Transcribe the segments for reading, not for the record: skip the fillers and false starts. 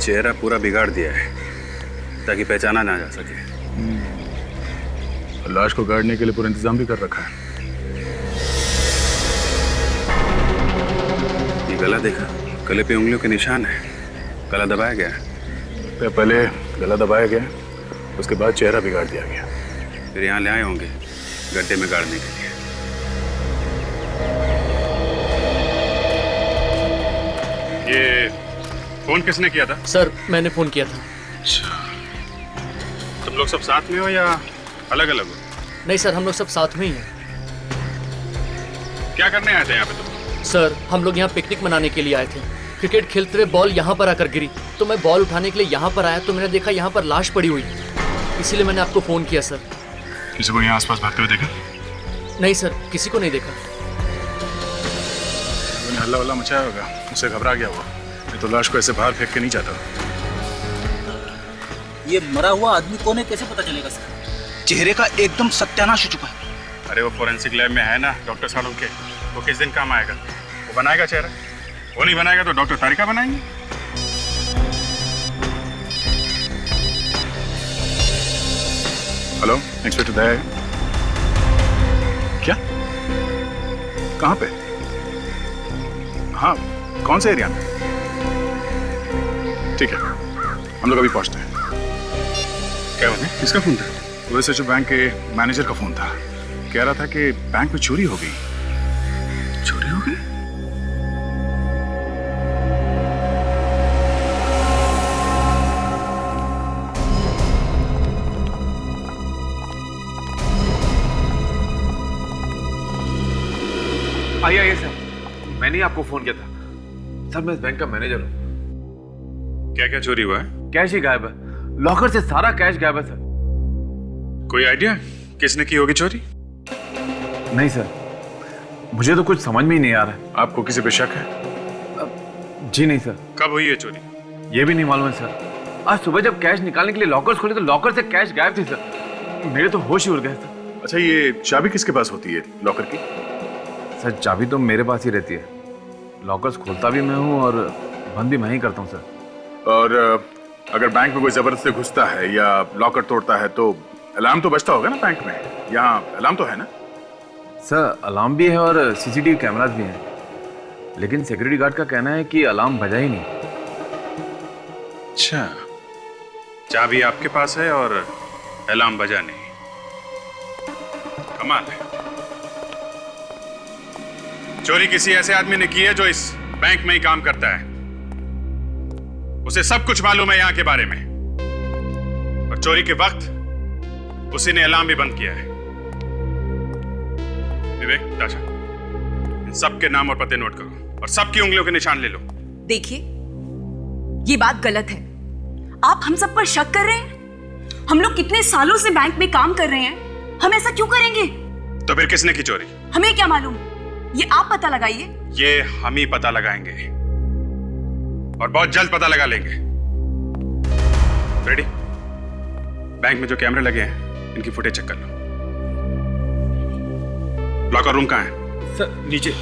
चेहरा पूरा बिगाड़ दिया है ताकि पहचाना ना जा सके। लाश को गाड़ने के लिए पूरा इंतजाम भी कर रखा है। ये गला देखा, गले पे उंगलियों के निशान है। गला दबाया गया है। पहले गला दबाया गया, उसके बाद चेहरा बिगाड़ दिया गया। फिर यहाँ ले आए होंगे गड्ढे में गाड़ने के लिए। ये फोन किसने किया था? सर मैंने फोन किया था। अच्छा, तुम लोग सब साथ में हो या अलग अलग हो? नहीं सर, हम लोग सब साथ में ही हैं। क्या करने आए थे यहाँ पे तुम? सर हम लोग यहाँ पिकनिक मनाने के लिए आए थे। क्रिकेट खेलते हुए बॉल यहाँ पर आकर गिरी, तो मैं बॉल उठाने के लिए यहाँ पर आया तो मैंने देखा यहाँ पर लाश पड़ी हुई, इसीलिए मैंने आपको फोन किया सर। किसी को यहाँ आसपास भागते हुए देखा? नहीं सर, किसी को नहीं देखा। उन्हें हल्ला वल्ला मचाया होगा, उससे घबरा गया हुआ। ये तो लाश को ऐसे बाहर फेंक के नहीं जाता। ये मरा हुआ आदमी कौन है, कैसे पता चलेगा सर? चेहरे का एकदम सत्यानाश हो चुका है। अरे वो फोरेंसिक लैब में है ना डॉक्टर सालों के, वो किस दिन काम आएगा? वो बनाएगा चेहरा। वो नहीं बनाएगा तो डॉक्टर तारिका बनाएंगे। हेलो, इंस्पेक्टर दया है? क्या? कहाँ पे? हाँ, कौन से एरिया में? ठीक है, हम लोग अभी पहुंचते हैं। क्या बात है? किसका फोन था? वैसे जो बैंक के मैनेजर का फोन था, कह रहा था कि बैंक में चोरी हो गई। चोरी हो गई? आइए सर, मैंने ही आपको फोन किया था। सर मैं इस बैंक का मैनेजर हूँ। क्या क्या चोरी हुआ है? कैश ही गायब है, लॉकर से सारा कैश गायब है सर। कोई आइडिया किसने की होगी चोरी? नहीं सर, मुझे तो कुछ समझ में ही नहीं आ रहा है। आपको किसी पे शक है? जी नहीं सर। कब हुई है चोरी? ये भी नहीं मालूम है सर। आज सुबह जब कैश निकालने के लिए लॉकर्स खोले तो लॉकर से कैश गायब थी सर। मेरे तो होश ही उड़ गए सर। अच्छा, ये चाबी किसके पास होती है लॉकर की? सर चाबी तो मेरे पास ही रहती है। लॉकर्स खोलता भी मैं हूँ और बंद भी मैं ही करता हूँ सर। और अगर बैंक में कोई जबरदस्ती घुसता है या लॉकर तोड़ता है तो अलार्म तो बजता होगा ना बैंक में? यहाँ अलार्म तो है ना? सर अलार्म भी है और सीसीटीवी कैमरास भी हैं, लेकिन सिक्योरिटी गार्ड का कहना है कि अलार्म बजा ही नहीं। अच्छा, चाबी आपके पास है और अलार्म बजा नहीं। कमाल है। चोरी किसी ऐसे आदमी ने की है जो इस बैंक में ही काम करता है। उसे सब कुछ मालूम है यहाँ के बारे में, और चोरी के वक्त उसी ने अलार्म भी बंद किया है। विवेक, ताशा, इन सबके नाम और पते नोट करो और सबकी उंगलियों के निशान ले लो। देखिए, ये बात गलत है। आप हम सब पर शक कर रहे हैं। हम लोग कितने सालों से बैंक में काम कर रहे हैं, हम ऐसा क्यों करेंगे? तो फिर किसने की चोरी? हमें क्या मालूम, ये आप पता लगाइए। ये हम ही पता लगाएंगे और बहुत जल्द पता लगा लेंगे। रेडी? बैंक में जो कैमरे लगे हैं इनकी फुटेज चेक कर लो। लॉकर रूम कहाँ है? सर नीचे।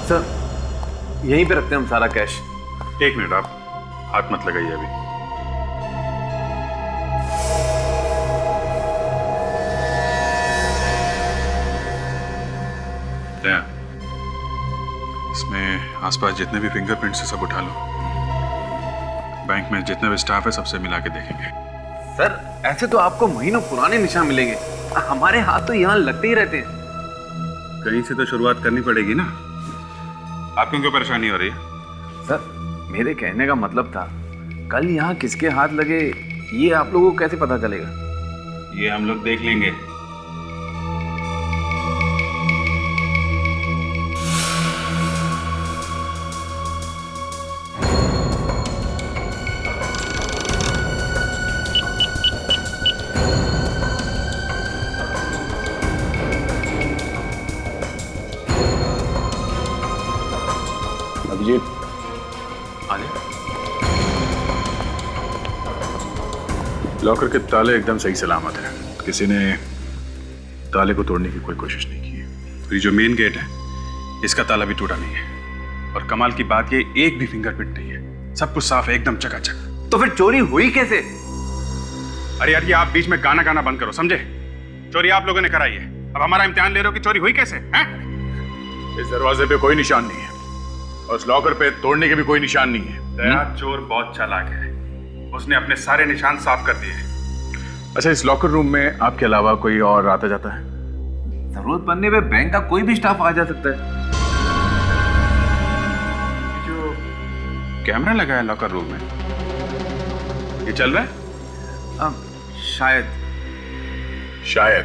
सर यहीं पे रखते हैं हम सारा कैश। एक मिनट, आप हाथ मत लगाइए अभी। इसमें आसपास जितने भी फिंगरप्रिंट्स है सब उठा लो। बैंक में जितने भी स्टाफ है सबसे मिला के देखेंगे। सर ऐसे तो आपको महीनों पुराने निशान मिलेंगे, हमारे हाथ तो यहाँ लगते ही रहते हैं। कहीं से तो शुरुआत करनी पड़ेगी ना। आपको क्यों परेशानी हो रही है? सर मेरे कहने का मतलब था, कल यहाँ किसके हाथ लगे ये आप लोगों को कैसे पता चलेगा? ये हम लोग देख लेंगे। लॉकर के ताले एकदम सही सलामत हैं। किसी ने ताले को तोड़ने की कोई कोशिश नहीं की है। ये जो मेन गेट है इसका ताला भी टूटा नहीं है, और कमाल की बात ये एक भी फिंगरप्रिंट नहीं है, सब कुछ साफ है, एकदम चकाचक। तो फिर चोरी हुई कैसे? अरे यार, ये आप बीच में गाना गाना बंद करो, समझे? चोरी आप लोगों ने कराई है, अब हमारा इम्तिहान ले रहे हो कि चोरी हुई कैसे हैं? इस दरवाजे पे कोई निशान नहीं है और इस लॉकर पे तोड़ने के भी कोई निशान नहीं है। दया चोर बहुत चालाक है, उसने अपने सारे निशान साफ कर दिए। अच्छा, इस लॉकर रूम में आपके अलावा कोई और आता जाता है? जरूरत पड़ने पे बैंक का कोई भी स्टाफ आ जा सकता है। जो कैमरा लगा है लॉकर रूम में, ये चल रहा है? शायद शायद।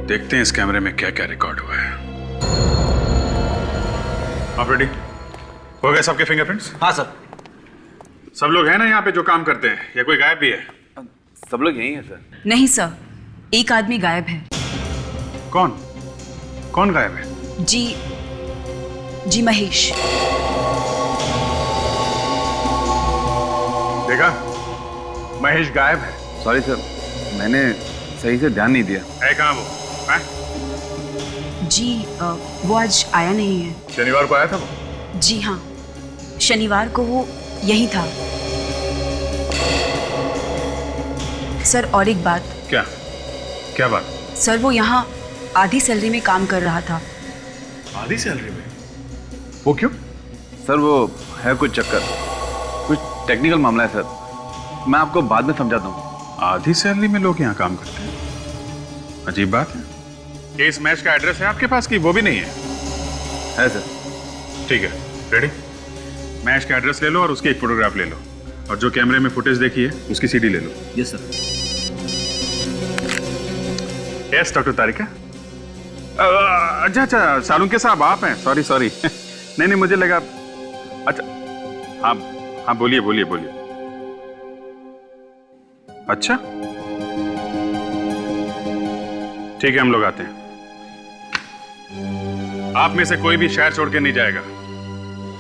देखते हैं इस कैमरे में क्या क्या रिकॉर्ड हुआ है। आप रेडी हो गए? सबके फिंगरप्रिंट्स? हाँ सर। सब लोग हैं ना यहाँ पे जो काम करते हैं, या कोई गायब भी है? सब लोग यही है सर। नहीं सर, एक आदमी गायब है। कौन कौन गायब है? जी महेश। देखा, महेश गायब है। सॉरी सर, मैंने सही से ध्यान नहीं दिया। है कहाँ वो? हैं? जी वो आज आया नहीं है। शनिवार को आया था वो? जी हाँ, शनिवार को वो यही था। सर और एक बात। क्या क्या बात? सर वो यहाँ आधी सैलरी में काम कर रहा था। आधी सैलरी में? वो क्यों? सर वो है कुछ चक्कर, कुछ टेक्निकल मामला है सर, मैं आपको बाद में समझाता हूँ। आधी सैलरी में लोग यहाँ काम करते हैं, अजीब बात है। ये इस मैच का एड्रेस है आपके पास कि वो भी नहीं है? सर। ठीक है, रेडी? मैच का एड्रेस ले लो और उसकी एक फोटोग्राफ ले लो, और जो कैमरे में फुटेज देखी है उसकी सीडी ले लो। Yes sir. Yes doctor Tarika. अच्छा, सालुंके साहब आप हैं? सॉरी नहीं, मुझे लगा। अच्छा, हाँ बोलिए। अच्छा ठीक है, हम लोग आते हैं। आप में से कोई भी शहर छोड़ के नहीं जाएगा,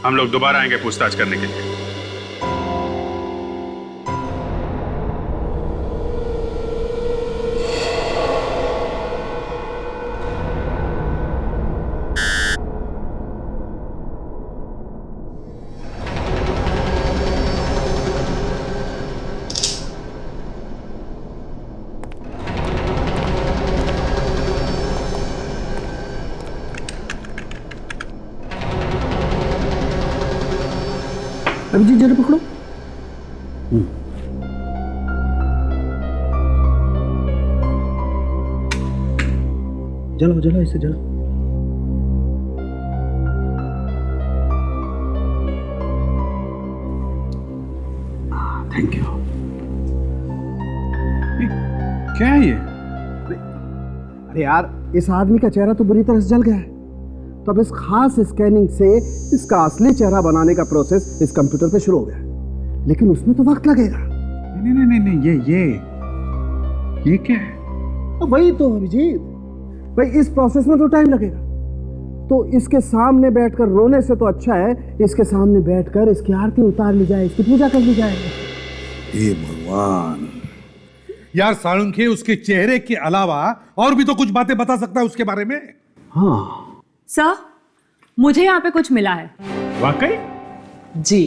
हम लोग दोबारा आएंगे पूछताछ करने के लिए। अभिजीत जरा पकड़ो। जलाओ इसे जलाओ। Thank you. क्या है ये? अरे यार, इस आदमी का चेहरा तो बुरी तरह से जल गया है, तो अब इस खास स्कैनिंग से इसका असली चेहरा बनाने का प्रोसेस इस कंप्यूटर पे शुरू हो गया, लेकिन उसमें तो वक्त लगेगा। नहीं, ये क्या है? वही तो अभिजीत भाई, इस प्रोसेस में तो टाइम लगेगा, तो इसके सामने बैठकर रोने से तो अच्छा है इसके सामने बैठकर इसकी आरती उतार ली जाए, इसकी पूजा कर ली जाए। हे भगवान यार, साळुंखे उसके चेहरे के अलावा और भी तो कुछ बातें बता सकता है उसके बारे में। हाँ सर, मुझे यहाँ पे कुछ मिला है। वाकई? जी।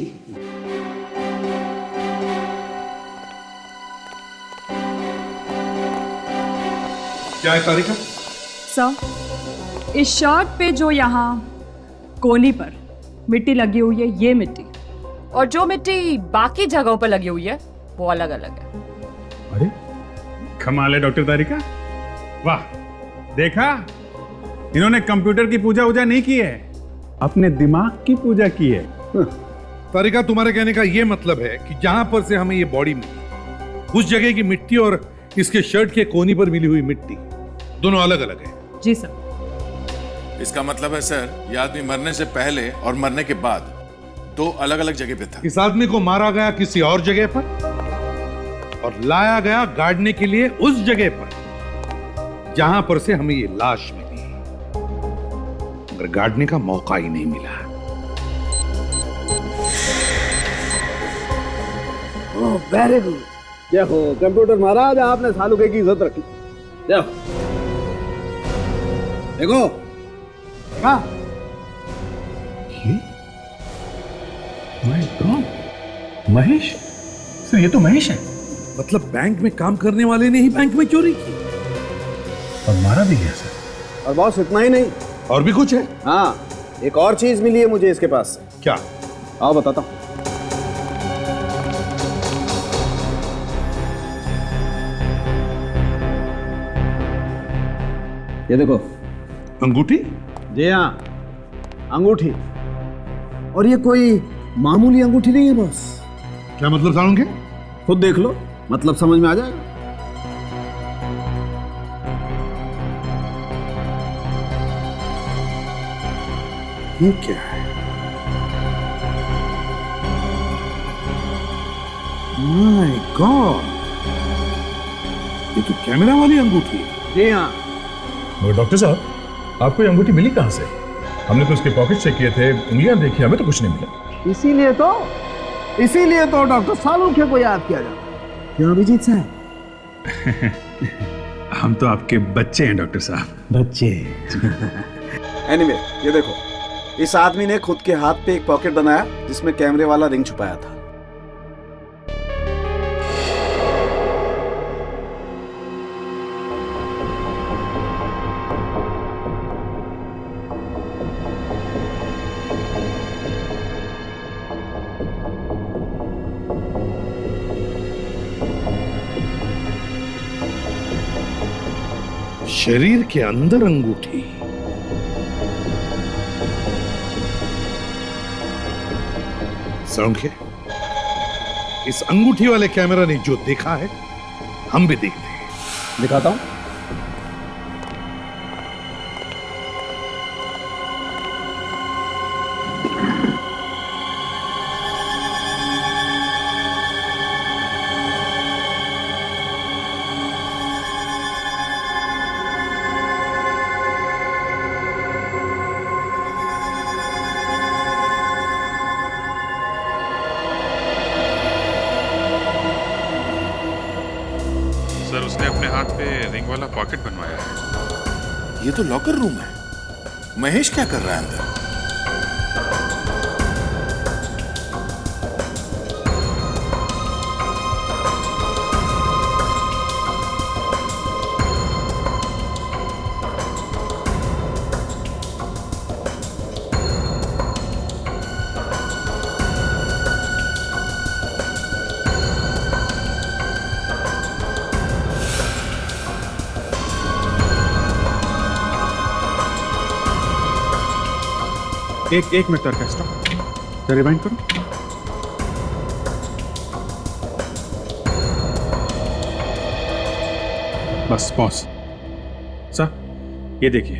क्या है तारिका? सर, इस शर्ट पे जो यहाँ कोनी पर मिट्टी लगी हुई है, ये मिट्टी, और जो मिट्टी बाकी जगहों पर लगी हुई है वो अलग अलग है। अरे कमाल है डॉक्टर तारिका, वाह! देखा, इन्होंने कंप्यूटर की पूजा वूजा नहीं की है, अपने दिमाग की पूजा की है। तारिका, तुम्हारे कहने का यह मतलब है कि जहां पर से हमें ये बॉडी मिली, उस जगह की मिट्टी और इसके शर्ट के कोनी पर मिली हुई मिट्टी दोनों अलग अलग है। जी सर। इसका मतलब है सर, ये आदमी मरने से पहले और मरने के बाद दो अलग अलग जगह पे था। इस आदमी को मारा गया किसी और जगह पर और लाया गया गाड़ने के लिए उस जगह पर जहां पर से हमें ये लाश मिली, मगर गाड़ने का मौका ही नहीं मिला। Very good. देखो कंप्यूटर महाराज, आपने सालुके की इज्जत रखी। देखो देखो देखा? माय गॉड, महेश सर, ये तो महेश है। मतलब बैंक में काम करने वाले ने ही बैंक में चोरी की और मारा भी गया सर। और बॉस इतना ही नहीं, और भी कुछ है? हाँ एक और चीज मिली है मुझे इसके पास से। क्या? आओ बताता हूँ। ये देखो अंगूठी? जी हाँ, अंगूठी। और ये कोई मामूली अंगूठी नहीं है बॉस। क्या मतलब सालुके? खुद देख लो, मतलब समझ में आ जाएगा। ये क्या है? माय गॉड, ये तो कैमरा वाली अंगूठी है। जी हाँ। मगर डॉक्टर साहब, आपको ये अंगूठी मिली कहाँ से? हमने तो उसके पॉकेट चेक किए थे, उंगलियां देखी, हमें तो कुछ नहीं मिला। इसीलिए तो डॉक्टर सालुके को याद किया जाता है। क्यों अभिजीत साहब? हम तो आपके बच्चे हैं डॉक्टर साहब। बच्चे। एनीवे, ये देखो, इस आदमी ने खुद के हाथ पे एक पॉकेट बनाया जिसमें कैमरे वाला रिंग छुपाया था। शरीर के अंदर अंगूठी। सालुके, इस अंगूठी वाले कैमरा ने जो देखा है हम भी देखते हैं। दिखाता हूं। सर, उसने अपने हाथ पे रिंग वाला पॉकेट बनवाया है। ये तो लॉकर रूम है। महेश क्या कर रहा है अंदर? एक मिनट तक स्टॉप, रिवाइंड करो। बस पॉज। सर, ये देखिए,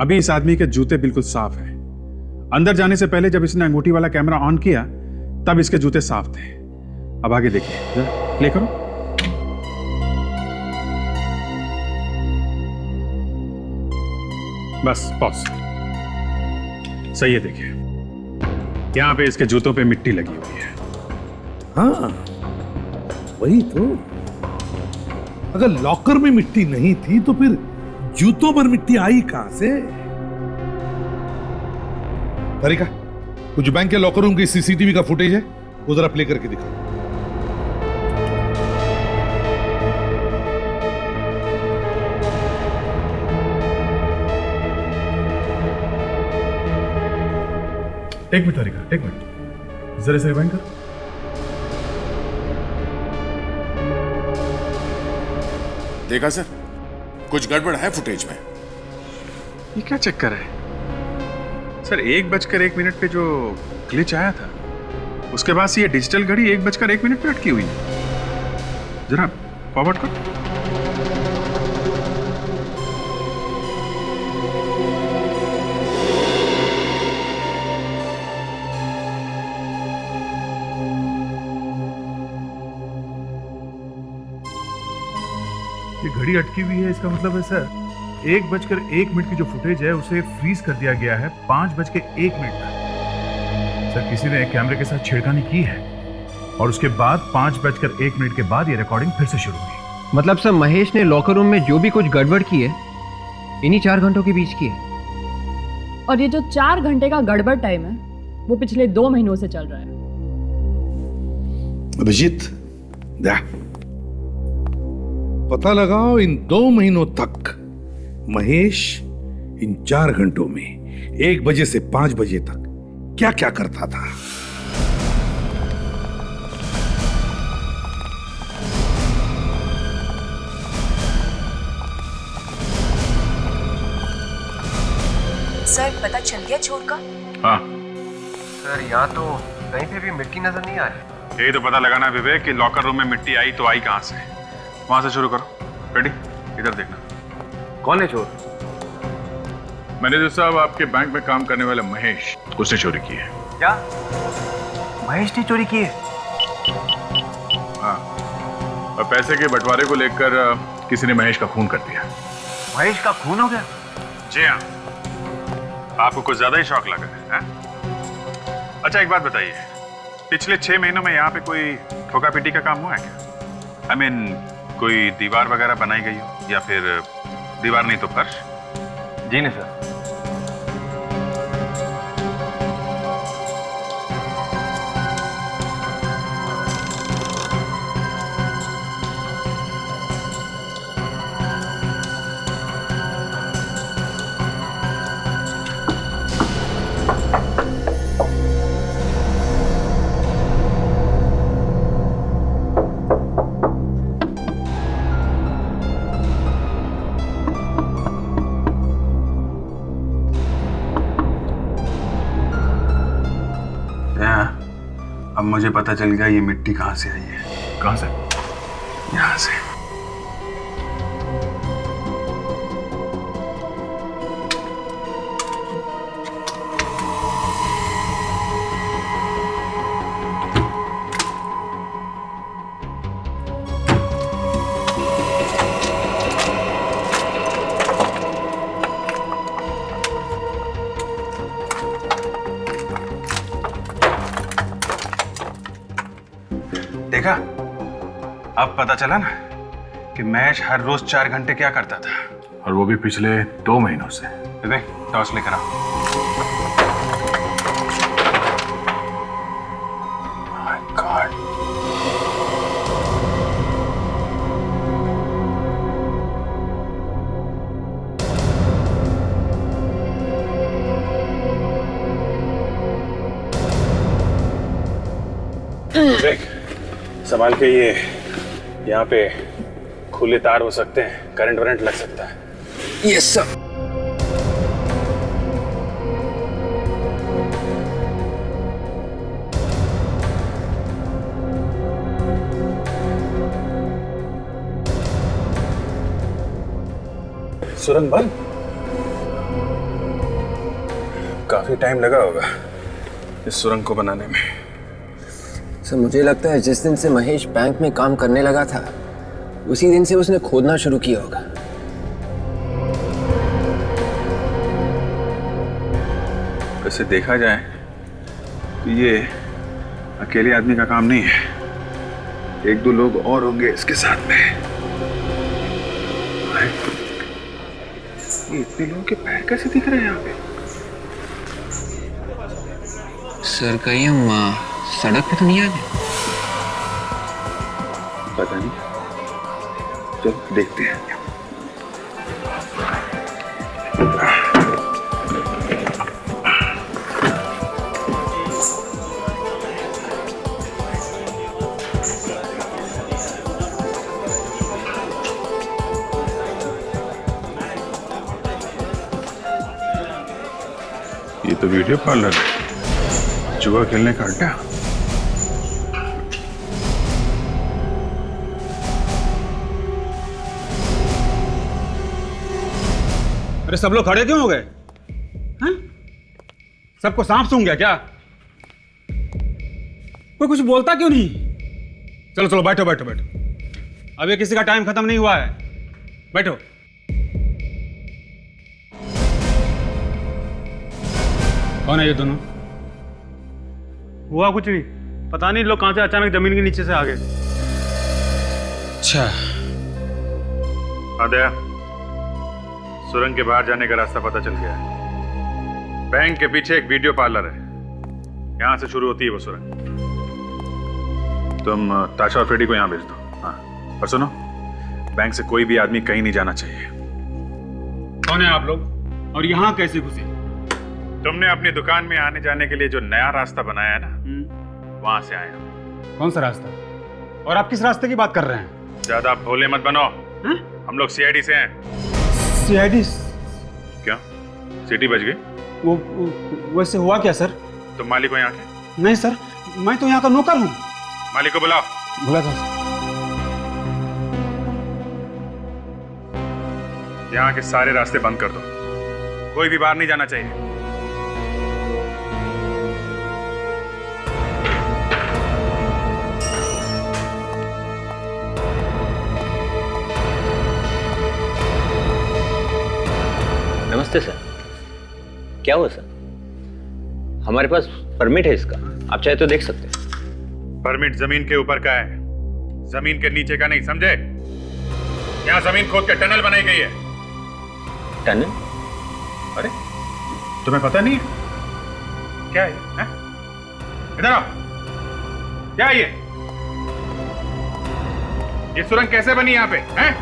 अभी इस आदमी के जूते बिल्कुल साफ हैं। अंदर जाने से पहले जब इसने अंगूठी वाला कैमरा ऑन किया तब इसके जूते साफ थे। अब आगे देखिए, जरा प्ले करो। बस पॉज। सही है, देखिए यहां पे इसके जूतों पे मिट्टी लगी हुई है। हाँ वही तो। अगर लॉकर में मिट्टी नहीं थी तो फिर जूतों पर मिट्टी आई कहां से? तरीका, कुछ बैंक के लॉकर रूम की सीसीटीवी का फुटेज है, वो जरा प्ले करके दिखा। एक मिनट तरीका, एक मिनट, जरा से रिवाइंड करो। देखा सर, कुछ गड़बड़ है फुटेज में। ये क्या चक्कर है सर? 1:01 पे जो ग्लिच आया था उसके बाद से ये डिजिटल घड़ी 1:01 पे अटकी हुई है। जरा फॉरवर्ड करो। ये घड़ी अटकी हुई है, इसका मतलब है सर 1:01 की जो फुटेज है उसे फ्रीज कर दिया गया है 5:01 तक। सर, किसी ने एक कैमरे के साथ छेड़खानी की है। और उसके बाद 5:01 के बाद ये रिकॉर्डिंग फिर से शुरू हुई। मतलब सर महेश ने लॉकर रूम में जो भी कुछ गड़बड़ की है इन्हीं 4 घंटों के बीच की है। और ये जो 4 घंटे का गड़बड़ टाइम है वो पिछले 2 महीनों से चल रहा है। अभिजीत, पता लगाओ इन 2 महीनों तक महेश इन 4 घंटों में 1 बजे से 5 बजे तक क्या क्या करता था। सर पता चल गया चोर का? हाँ, सर यहाँ तो कहीं पे भी मिट्टी नजर नहीं आ रही। यही तो पता लगाना है विवेक कि लॉकर रूम में मिट्टी आई तो आई कहां से। वहां से शुरू करो। रेडी? इधर देखना। कौन है चोर? मैनेजर साहब, आपके बैंक में काम करने वाला महेश, उसने चोरी की है। क्या महेश ने चोरी की है? हाँ, और पैसे के बंटवारे को लेकर किसी ने महेश का खून कर दिया। महेश का खून हो गया? जी हाँ। आपको कुछ ज्यादा ही शौक लगा है? अच्छा एक बात बताइए, पिछले 6 महीनों में यहाँ पे कोई ठोका पीटी का काम हुआ है क्या? I mean, कोई दीवार वगैरह बनाई गई हो या फिर दीवार नहीं तो फर्श? जी नहीं सर। अब मुझे पता चल गया ये मिट्टी कहाँ से आई है। कहां से? यहाँ से। देखा, अब पता चला ना कि महेश हर रोज 4 घंटे क्या करता था। और वो भी पिछले 2 महीनों से। विवेक, टॉर्च लेकर आओ। My God. विवेक, संभाल के। ये यहाँ पे खुले तार हो सकते हैं, करंट वरंट लग सकता है। Yes sir. सुरंग बंद? काफी टाइम लगा होगा इस सुरंग को बनाने में। सर मुझे लगता है जिस दिन से महेश बैंक में काम करने लगा था उसी दिन से उसने खोदना शुरू किया होगा। वैसे देखा जाए तो ये अकेले आदमी का काम नहीं है, 1-2 लोग और होंगे इसके साथ में। ये इतने लोगों के पैर कैसे दिख रहे हैं यहाँ पे? सर कहीं हम सड़क पे तो नहीं आ गए? पता नहीं, चल देखते हैं। ये तो वीडियो पार्लर है, जुआ खेलने का अड्डा। अरे सब लोग खड़े क्यों हो गए? हैं? सबको सांप सूंघ गया क्या? कोई कुछ बोलता क्यों नहीं? चलो चलो बैठो बैठो बैठो, अभी किसी का टाइम खत्म नहीं हुआ है। बैठो। कौन है ये दोनों? हुआ कुछ भी? पता नहीं लोग कहां से अचानक जमीन के नीचे से आ गए। अच्छा, आदया, सुरंग के बाहर जाने का रास्ता पता चल गया है। बैंक के पीछे एक वीडियो पार्लर है, यहां से शुरू होती है वो सुरंग। तुम ताशा और फ्रेडी को यहां भेज दो। हाँ, और सुनो, बैंक से कोई भी आदमी कहीं नहीं जाना चाहिए। कौन है आप लोग और यहाँ कैसे घुसे? तुमने अपनी दुकान में आने जाने के लिए जो नया रास्ता बनाया है ना, वहां से आए हम। कौन सा रास्ता? और आप किस रास्ते की बात कर रहे हैं? ज्यादा भोले मत बनो। हम लोग सीआईडी से हैं। सीआईडी? क्या सिटी बच गई? वो वैसे हुआ क्या सर? तुम मालिक हो यहाँ के? नहीं सर, मैं तो यहाँ का नौकर हूँ। मालिक को बुलाओ। बुला था। यहाँ के सारे रास्ते बंद कर दो, कोई भी बाहर नहीं जाना चाहिए। नमस्ते सर। क्या हुआ सर? हमारे पास परमिट है इसका, आप चाहे तो देख सकते हैं। परमिट जमीन के ऊपर का है, जमीन के नीचे का नहीं, समझे? यहाँ जमीन खोद के टनल बनाई गई है। टनल? अरे तुम्हें पता नहीं है? क्या है ये? इधर आओ। क्या है ये? सुरंग कैसे बनी यहाँ पे? हैं?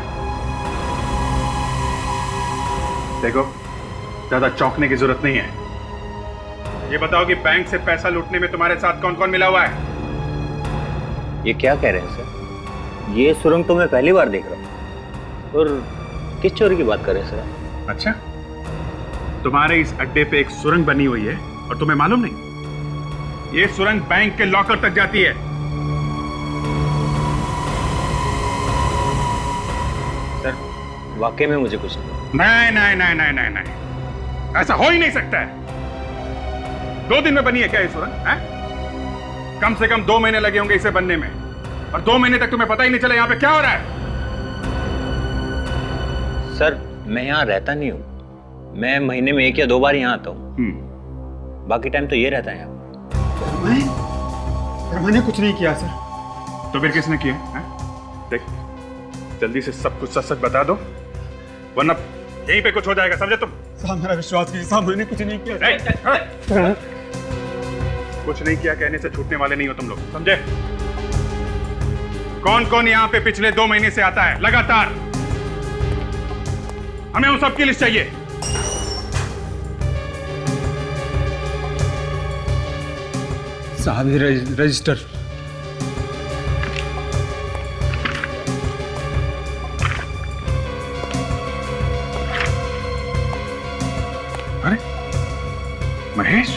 देखो, ज्यादा चौंकने की जरूरत नहीं है। ये बताओ कि बैंक से पैसा लूटने में तुम्हारे साथ कौन कौन मिला हुआ है? ये क्या कह रहे हैं सर? ये सुरंग तो मैं पहली बार देख रहा हूँ। और किस चोरी की बात कर रहे हैं सर? अच्छा, तुम्हारे इस अड्डे पे एक सुरंग बनी हुई है और तुम्हें मालूम नहीं? ये सुरंग बैंक के लॉकर तक जाती है। सर, वाकई में मुझे कुछ नहीं नहीं नहीं नहीं नहीं नहीं, ऐसा हो ही नहीं सकता है। 2 दिन में बनी है क्या ये सुरंग? है? कम से कम 2 महीने लगे होंगे इसे बनने में, और 2 महीने तक तुम्हें पता ही नहीं चला यहाँ पे क्या हो रहा है। सर, मैं यहाँ रहता नहीं हूँ। मैं महीने में 1 या 2 बार यहाँ आता हूँ। बाकी टाइम तो ये रहता है यहाँ। मैंने कुछ नहीं किया सर। तो फिर किसने किया है? देख, जल्दी से सब कुछ सच सच बता दो, वरना यहीं पे कुछ हो जाएगा, समझे तुम? साहब मेरा विश्वास कीजिए साहब, मैंने कुछ नहीं किया। कुछ नहीं किया कहने से छूटने वाले नहीं हो तुम लोग, समझे? कौन कौन यहाँ पे पिछले 2 महीने से आता है लगातार? हमें उन सबकी लिस्ट चाहिए। साहब ये रजिस्टर। अरे महेश,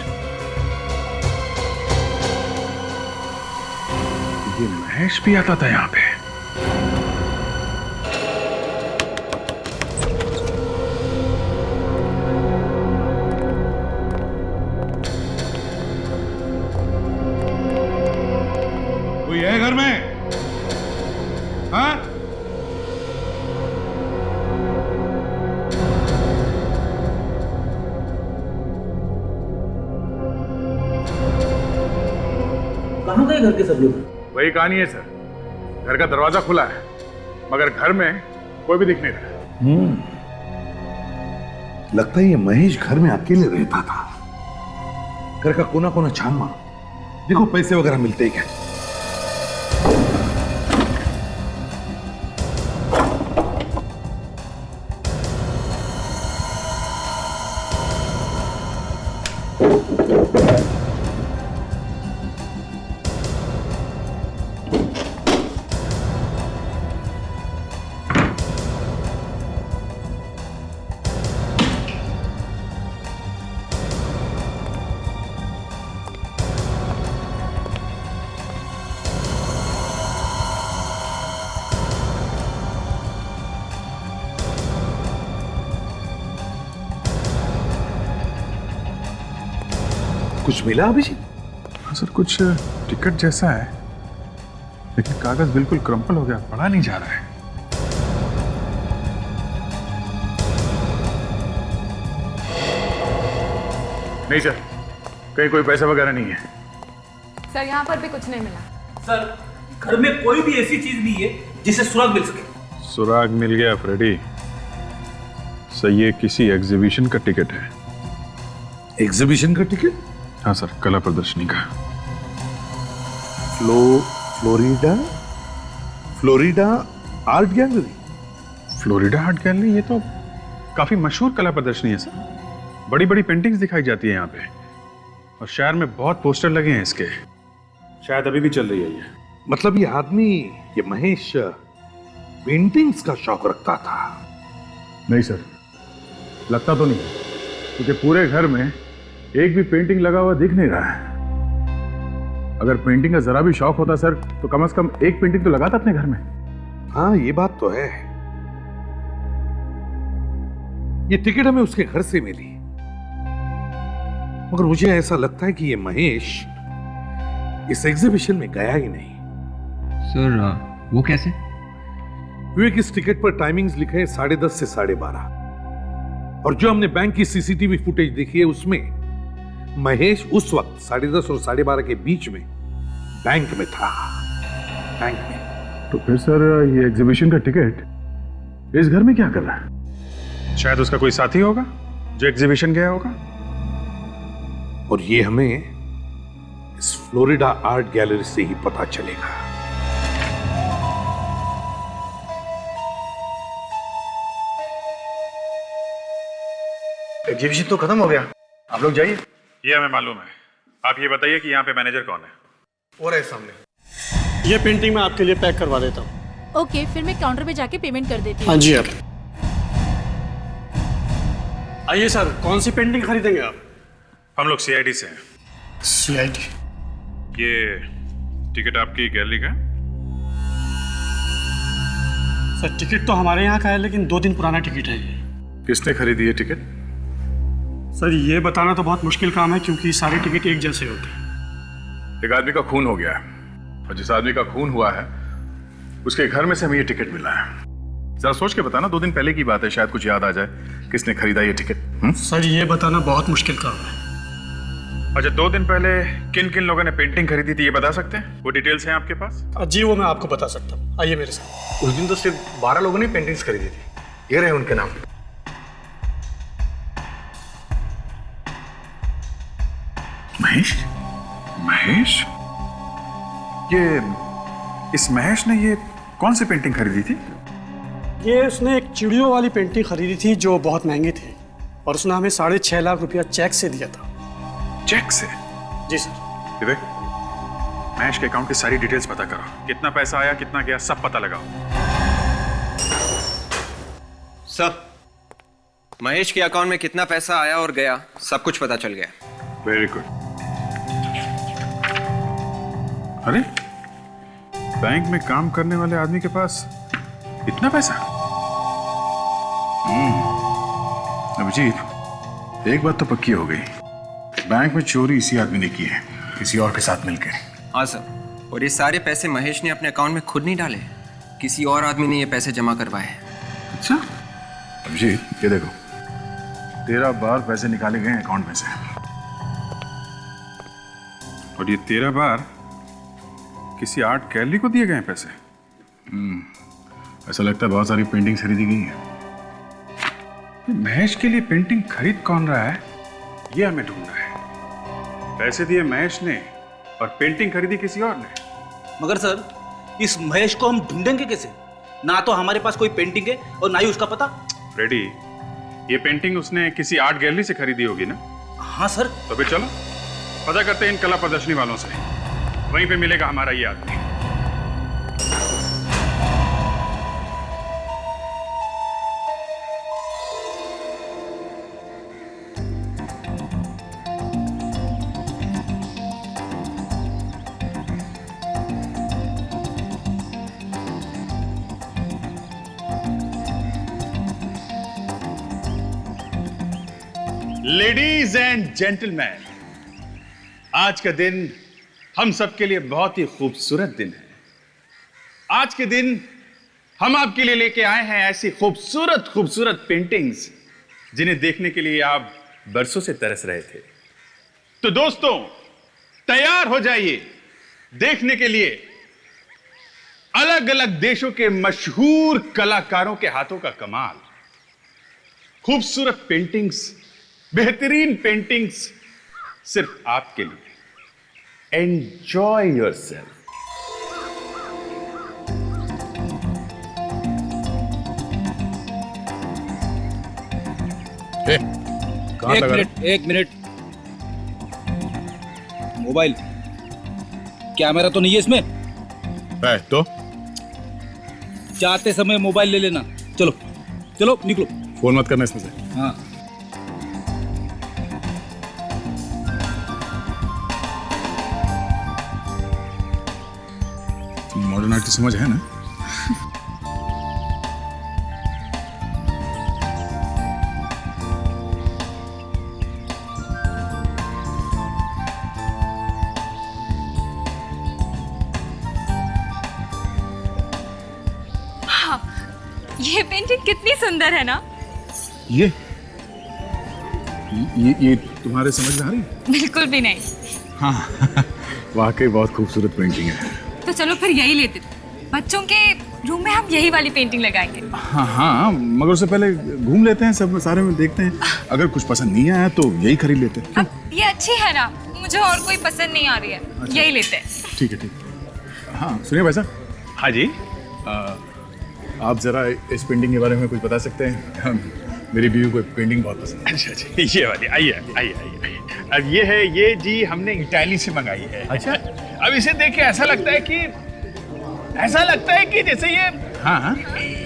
ये महेश भी आता था यहाँ पे। कोई है घर में? हाँ? कहाँ गए घर के सब लोग? वही कहानी है सर, घर का दरवाजा खुला है मगर घर में कोई भी दिख नहीं रहा। लगता है ये महेश घर में अकेले रहता था। घर का कोना कोना छान मारो, देखो पैसे वगैरह मिलते ही क्या। कुछ मिला अभिजीत? हाँ सर, कुछ टिकट जैसा है, लेकिन कागज बिल्कुल क्रम्पल हो गया, पढ़ा नहीं जा रहा है। नहीं सर, कहीं कोई पैसा वगैरह नहीं है। सर यहाँ पर भी कुछ नहीं मिला। सर घर में कोई भी ऐसी चीज नहीं है जिसे सुराग मिल सके। सुराग मिल गया फ्रेडी। सही, ये किसी एग्जीबिशन का टिकट है। एग्जीबिशन का टिकट? हाँ सर, कला प्रदर्शनी का। Florida art gallery. Florida art gallery, ये तो काफी मशहूर कला प्रदर्शनी है सर। बड़ी बड़ी पेंटिंग्स दिखाई जाती है यहाँ पे, और शहर में बहुत पोस्टर लगे हैं इसके। शायद अभी भी चल रही है ये। मतलब ये आदमी, ये महेश, पेंटिंग्स का शौक रखता था? नहीं सर, लगता तो नहीं, क्योंकि पूरे घर में एक भी पेंटिंग लगा हुआ दिख नहीं रहा है। अगर पेंटिंग का जरा भी शौक होता सर, तो कम से कम एक पेंटिंग तो लगाता अपने घर में। हाँ, ये बात तो है। ये टिकट हमें उसके घर से मिली, मगर मुझे ऐसा लगता है कि ये महेश इस एग्जीबिशन में गया ही नहीं। सर वो कैसे? विवेक, इस टिकट पर टाइमिंग्स लिखे हैं 10:30 से 12:30, और जो हमने बैंक की सीसीटीवी फुटेज देखी है उसमें महेश उस वक्त 10:30 और 12:30 के बीच में बैंक में था। बैंक में। तो फिर सर ये एग्जीबिशन का टिकट इस घर में क्या कर रहा है? शायद उसका कोई साथी होगा जो एग्जीबिशन गया होगा। और ये हमें इस फ्लोरिडा आर्ट गैलरी से ही पता चलेगा। एग्जीबिशन तो खत्म हो गया, आप लोग जाइए। ये हमें मालूम है। आप ये बताइए कि यहाँ पे मैनेजर कौन है? और है सामने। ये पेंटिंग मैं आपके लिए पैक करवा देता हूँ। ओके, फिर मैं काउंटर पे जाके पेमेंट कर देती हूँ। हाँ जी आप आइए। सर कौन सी पेंटिंग खरीदेंगे आप? हम लोग सीआईडी से हैं। सीआईडी? ये टिकट आपकी गैलरी का है? सर टिकट तो हमारे यहाँ का है, लेकिन 2 दिन पुराना टिकट है ये। किसने खरीदी ये टिकट? सर ये बताना तो बहुत मुश्किल काम है, क्योंकि सारे टिकट एक जैसे होते हैं। एक आदमी का खून हो गया है, और जिस आदमी का खून हुआ है उसके घर में से हमें ये टिकट मिला है। जरा सोच के बताना, 2 दिन पहले की बात है, शायद कुछ याद आ जाए किसने खरीदा ये टिकट। सर ये बताना बहुत मुश्किल काम है। अच्छा, 2 दिन पहले किन किन लोगों ने पेंटिंग खरीदी थी ये बता सकते हैं? वो डिटेल्स हैं आपके पास? जी वो मैं आपको बता सकता हूँ, आइए मेरे साथ। उस दिन तो सिर्फ 12 लोगों ने पेंटिंग्स खरीदी थी। ये रहे उनके नाम। महेश? महेश? ये इस महेश ने ये कौन सी पेंटिंग खरीदी थी? ये उसने एक चिड़ियों वाली पेंटिंग खरीदी थी जो बहुत महंगी थी, और उसने हमें 6.5 लाख रुपया चेक से दिया था। चेक से? जी सर। विवेक, महेश के अकाउंट की सारी डिटेल्स पता करो। कितना पैसा आया, कितना गया, सब पता लगाओ। सर, महेश के अकाउंट में कितना पैसा आया और गया, सब कुछ पता चल गया। Very good. अरे, बैंक में काम करने वाले आदमी के पास इतना पैसा? अभिजीत, एक बात तो पक्की हो गई, बैंक में चोरी इसी आदमी ने की है, किसी और के साथ मिलकर। हाँ सर, और ये सारे पैसे महेश ने अपने अकाउंट में खुद नहीं डाले, किसी और आदमी ने ये पैसे जमा करवाए हैं। अच्छा? अभिजीत ये देखो, 13 बार पैसे निकाले गए अकाउंट में से, और ये 13 बार किसी आर्ट गैलरी को दिए गए पैसे। ऐसा लगता है बहुत सारी पेंटिंग खरीदी गई है। महेश के लिए पेंटिंग खरीद कौन रहा है, ये हमें ढूंढना है। पैसे दिए महेश ने और पेंटिंग खरीदी किसी और ने। मगर सर इस महेश को हम ढूंढेंगे कैसे? ना तो हमारे पास कोई पेंटिंग है और ना ही उसका पता। रेडी, ये पेंटिंग उसने किसी आर्ट गैलरी से खरीदी होगी ना? हाँ सर। तो फिर चलो पता करते हैं इन कला प्रदर्शनी वालों से, वहीं पे मिलेगा हमारा ये आदमी। लेडीज एंड जेंटलमैन, आज का दिन हम सबके लिए बहुत ही खूबसूरत दिन है। आज के दिन हम आपके लिए लेके आए हैं ऐसी खूबसूरत खूबसूरत पेंटिंग्स जिन्हें देखने के लिए आप बरसों से तरस रहे थे। तो दोस्तों तैयार हो जाइए, देखने के लिए अलग अलग देशों के मशहूर कलाकारों के हाथों का कमाल, खूबसूरत पेंटिंग्स, बेहतरीन पेंटिंग्स सिर्फ आपके लिए। Enjoy yourself. एक मिनट मोबाइल कैमरा तो नहीं है इसमें? तो जाते समय मोबाइल ले लेना। चलो चलो निकलो। फोन मत करना इसमें से। हाँ मॉडर्न आर्ट की समझ है ना? ये पेंटिंग कितनी सुंदर है ना? ये तुम्हारे समझ में आ रही है? बिल्कुल भी नहीं। हाँ वाकई बहुत खूबसूरत पेंटिंग है। तो चलो फिर यही लेते। बच्चों के रूम में हम यही वाली पेंटिंग लगाएंगे। हाँ हाँ, मगर उससे पहले घूम लेते हैं, सब सारे में देखते हैं। अगर कुछ पसंद नहीं आया तो यही खरीद लेते हैं। ये अच्छी है ना, मुझे और कोई पसंद नहीं आ रही है। अच्छा। यही लेते हैं। ठीक है ठीक है। हाँ सुनिए भाई साहब। हाँ जी। आप जरा इस पेंटिंग के बारे में कुछ बता सकते हैं? मेरी बीवी को पेंटिंग बहुत पसंद है। अच्छा अच्छा, ये वाली। आइए आइए आइए। अब ये है, ये जी हमने इटाली से मंगाई है। अच्छा। अब इसे देख के ऐसा लगता है कि जैसे ये, हाँ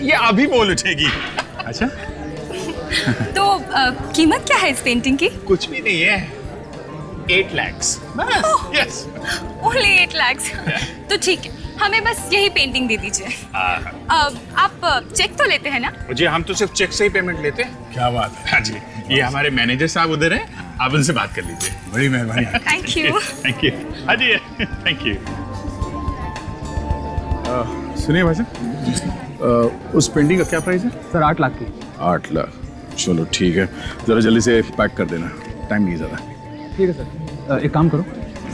ये अभी बोल उठेगी। अच्छा। तो कीमत क्या है इस पेंटिंग की? कुछ भी नहीं है, 8 लाख। यस। ओनली 8 लाख। तो ठीक है, हमें बस यही पेंटिंग दे दीजिए। आप चेक तो लेते हैं ना? जी हम तो सिर्फ चेक से ही पेमेंट लेते हैं। क्या बात है। हाँ जी, ये हमारे मैनेजर साहब उधर हैं, आप उनसे बात कर लीजिए। बड़ी मेहरबानी। Thank you. Thank you. हाँ जी थैंक यू। सुनिए भाई साहब, उस पेंटिंग का क्या प्राइस है? सर 8 लाख की। 8 लाख, चलो ठीक है, जरा जल्दी से पैक कर देना, टाइम नहीं ज़्यादा। ठीक है सर। एक काम करो,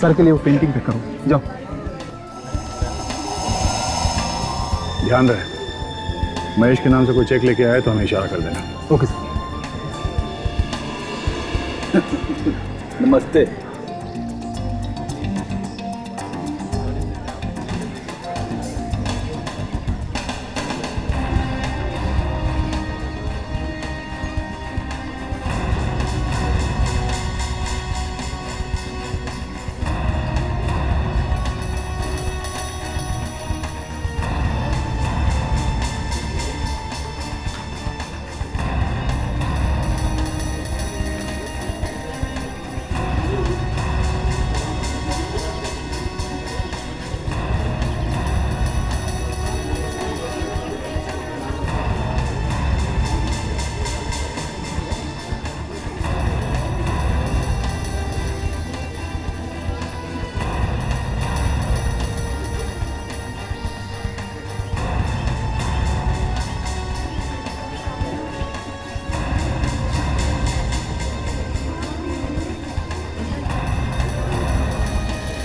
सर के लिए वो पेंटिंग पैक करो, जाओ। ध्यान रहे, महेश के नाम से कोई चेक लेके आए तो हमें इशारा कर देना। Okay sir. नमस्ते।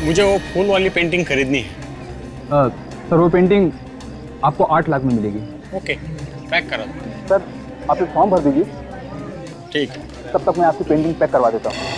मुझे वो फूल वाली पेंटिंग खरीदनी है। सर वो पेंटिंग आपको 8 लाख में मिलेगी। ओके, पैक करा दो। सर आप एक फॉर्म भर दीजिए। ठीक। तब तक मैं आपकी पेंटिंग पैक करवा देता हूँ।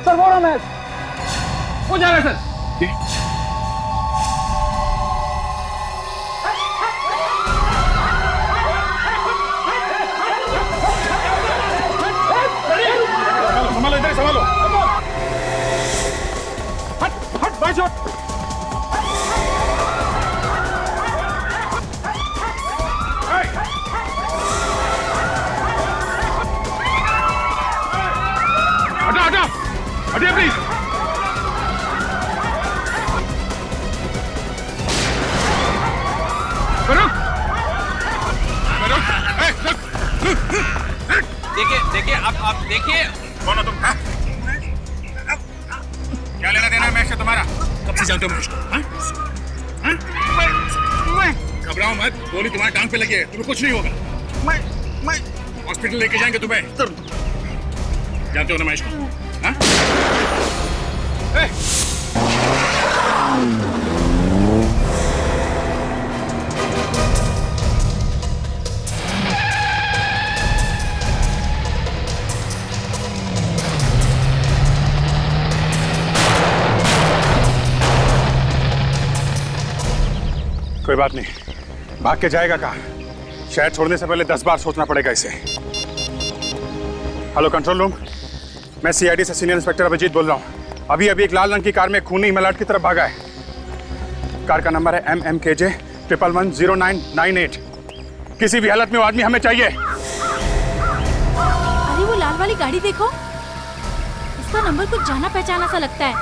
सर वो मैच हो जा रहा है सर। संभालो इधर, संभालो। हट हट बाई शॉट। हटा हटा हटिए प्लीज। देखिए देखिए कौन हो तुम? हाँ? क्या लेना देना है मैच से तुम्हारा? कब से जानते हो मुझको? घबराओ मत, गोली तुम्हारी टांग पे लगी है, तुम्हें कुछ नहीं होगा। मैं हॉस्पिटल लेके जाएंगे तुम्हें। जानते हो ना महेश को? हाँ? कोई बात नहीं, भाग के जाएगा कहाँ? शहर छोड़ने से पहले 10 बार सोचना पड़ेगा इसे। हेलो कंट्रोल रूम, मैं सीआईडी से सीनियर इंस्पेक्टर अभिजीत बोल रहा हूँ। अभी एक लाल रंग की कार में खूनी मलाट की तरफ भागा है। कार का नंबर है MMKJ 110998। किसी भी हालत में वो आदमी हमें चाहिए। अरे वो लाल वाली गाड़ी देखो, इसका नंबर कुछ जाना पहचाना सा लगता है।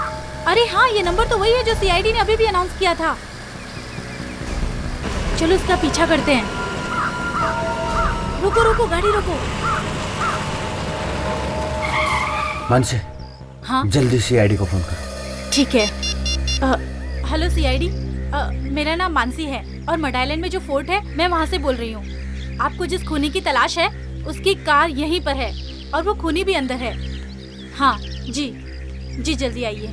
अरे हाँ, ये नंबर तो वही है जो सीआईडी ने अभी भी अनाउंस किया था। चलो इसका पीछा करते हैं। रुको रुको, गाड़ी रुको। मानसी, हाँ जल्दी सीआईडी को फोन करो। ठीक है। हेलो सीआईडी, मेरा नाम मानसी है और मड आइलैंड में जो फोर्ट है मैं वहाँ से बोल रही हूँ। आपको जिस खूनी की तलाश है उसकी कार यहीं पर है और वो खूनी भी अंदर है। हाँ जी जी, जल्दी आइए।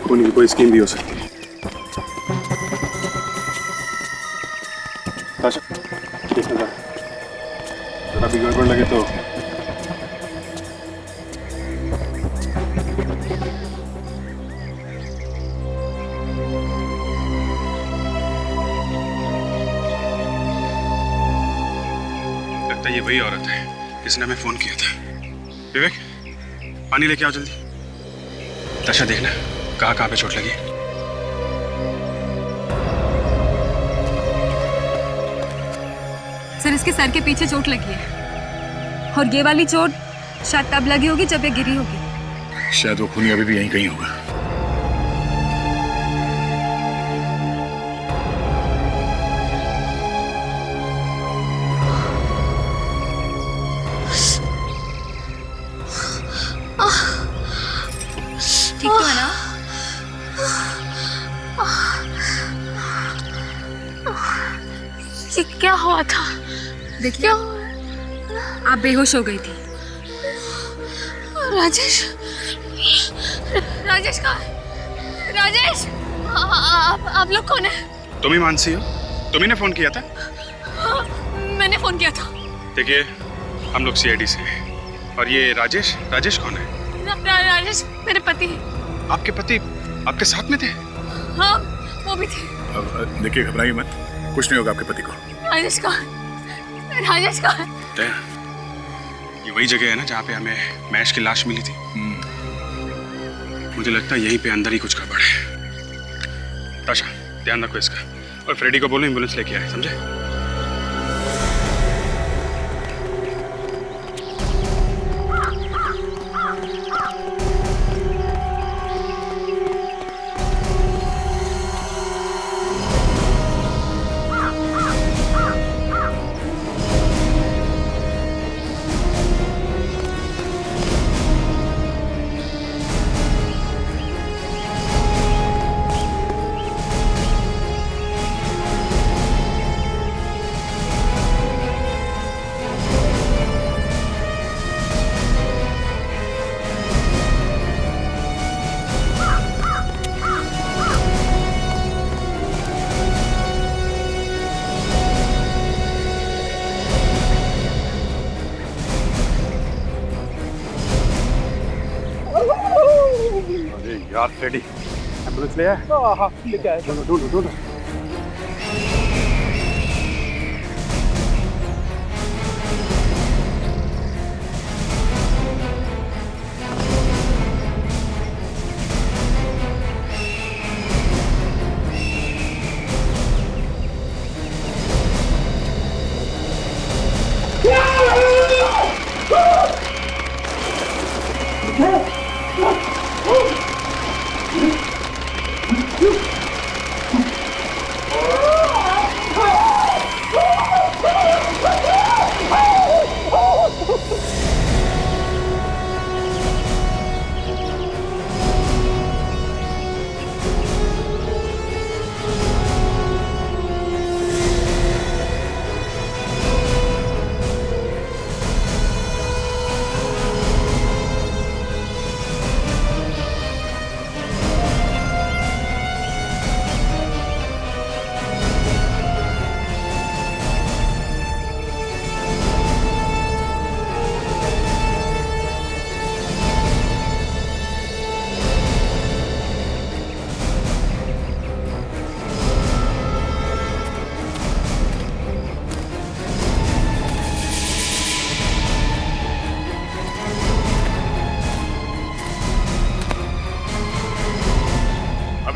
खूनी की कोई स्कीम भी हो सकती है। ताशा, देख नजर, जरा भी गड़बड़ लगे तो लगता है ये वही औरत है जिसने हमें फोन किया था। विवेक, पानी लेके आओ जल्दी। ताशा देखना कहाँ पे चोट लगी। सर, इसके सर के पीछे चोट लगी है और ये वाली चोट शायद तब लगी होगी जब ये गिरी होगी। शायद वो खूनी अभी भी यहीं कहीं होगा। ठीक तो है ना? ये क्या हुआ था? देखिए, आप बेहोश हो गई थी। राजेश, राजेश कहाँ है? राजेश, आप लोग कौन है? तुम ही मानसी हो? तुम्ही ने फोन किया था? मैंने फोन किया था। देखिए, हम लोग सीआईडी से हैं और ये राजेश कौन है? राजेश मेरे पति हैं। आपके पति आपके साथ में थे? हाँ, वो भी थे। देखिए, घबराइए मत, कुछ नहीं होगा आपके पति को। राजेश कहाँ है? राजेश कहाँ है? ये वही जगह है ना जहाँ पे हमें मैश की लाश मिली थी। मुझे लगता है यहीं पे अंदर ही कुछ गड़बड़ है। ताशा, ध्यान रखो इसका और फ्रेडी को बोलो एम्बुलेंस लेके आए, समझे? यार फ्रेडी, एम्बुलेंस ले आए? हाँ, लेके आए। ढूंढो।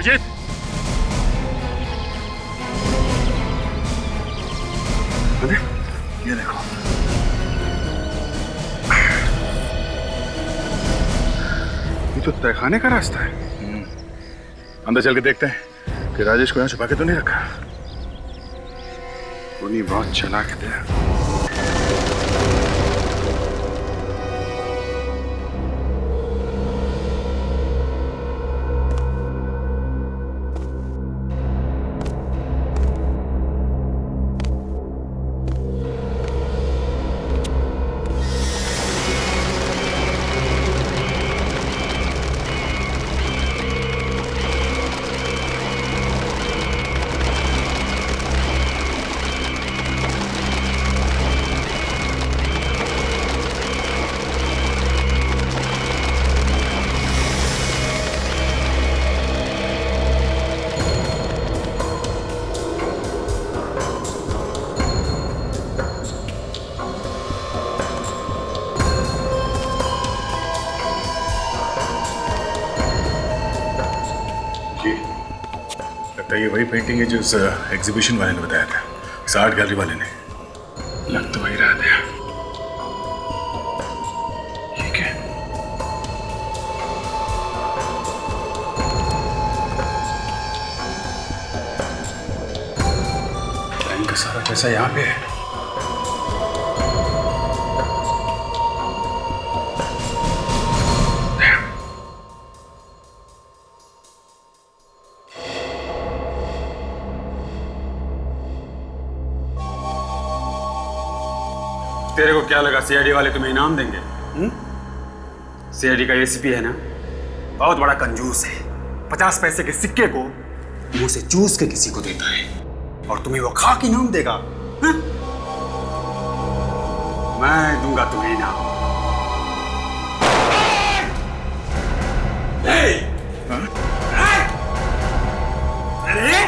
अजीत, अरे ये देखो, ये तो तहखाने का रास्ता है। अंदर चल के देखते हैं कि राजेश को यहाँ छुपा के तो नहीं रखा। उन्हीं बहुत चालाक थे। ये वही पेंटिंग है जो उस एग्जीबिशन वाले ने बताया था, उस आर्ट गैलरी वाले ने। लग तो वही रहा था। ठीक है, बैंक का सारा पैसा यहाँ पे है। तेरे को क्या लगा सीआईडी वाले तुम्हें इनाम देंगे? सीआईडी का एसीपी है ना, बहुत बड़ा कंजूस है। 50 पैसे के सिक्के को मुंह से चूस के किसी को देता है और तुम्हें वो खाक इनाम देगा। हा? मैं दूंगा तुम्हें इनाम। अरे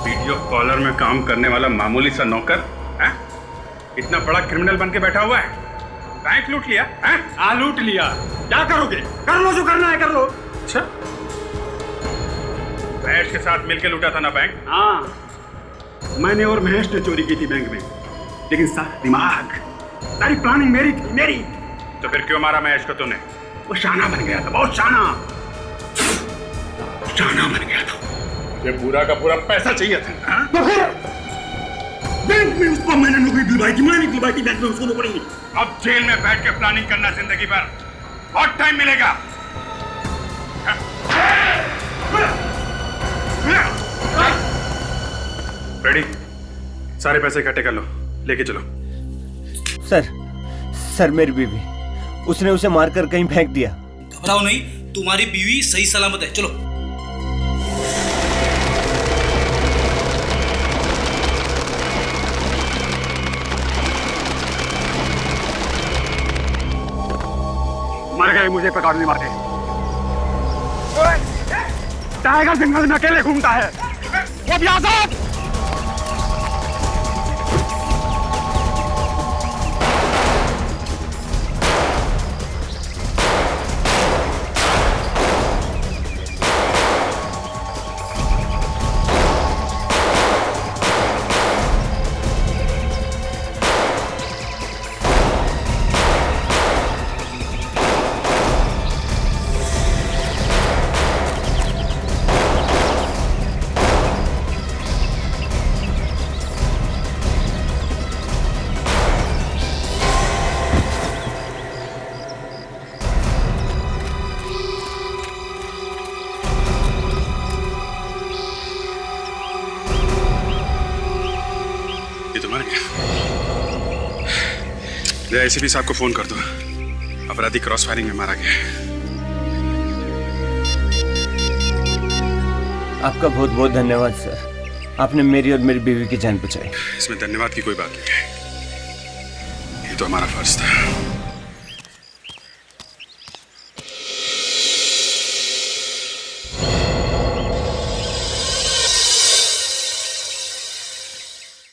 वीडियो कॉलर में काम करने वाला मामूली सा नौकर इतना बड़ा क्रिमिनल बन के बैठा हुआ है। बैंक लूट लिया? हाँ लूट लिया। क्या करोगे? कर लो जो करना है कर लो। अच्छा, महेश के साथ मिलके लूटा था ना बैंक? हाँ, मैंने और महेश ने चोरी की थी बैंक में, लेकिन सारा दिमाग, सारी प्लानिंग मेरी थी, मेरी। तो फिर क्यों मारा महेश को तूने? वो शाना बन गया था, बहुत शाना बन गया था। ये पूरा का पूरा पैसा चाहिए था। तो फिर बैंक में उसको मैंने नौकरी दिलवाई थी, मैंने दिलवाई थी बैंक में उसको नौकरी। अब जेल में बैठ के प्लानिंग करना जिंदगी भर, बहुत टाइम मिलेगा। रेडी, सारे पैसे इकट्ठे कर लो, लेके चलो। सर मेरी बीवी, उसने उसे मारकर कहीं फेंक दिया। घबराओ नहीं, तुम्हारी बीवी सही सलामत है। चलो। मर गए, मुझे पकड़ नहीं मारे। टाइगर जंगल में अकेले घूमता है, वो भी आजाद। एसीपी साहब को फोन कर दो, अपराधी क्रॉस फायरिंग में मारा गया है। आपका बहुत बहुत धन्यवाद सर, आपने मेरी और मेरी बीवी की जान बचाई। इसमें धन्यवाद की कोई बात नहीं है, ये तो हमारा फर्ज था।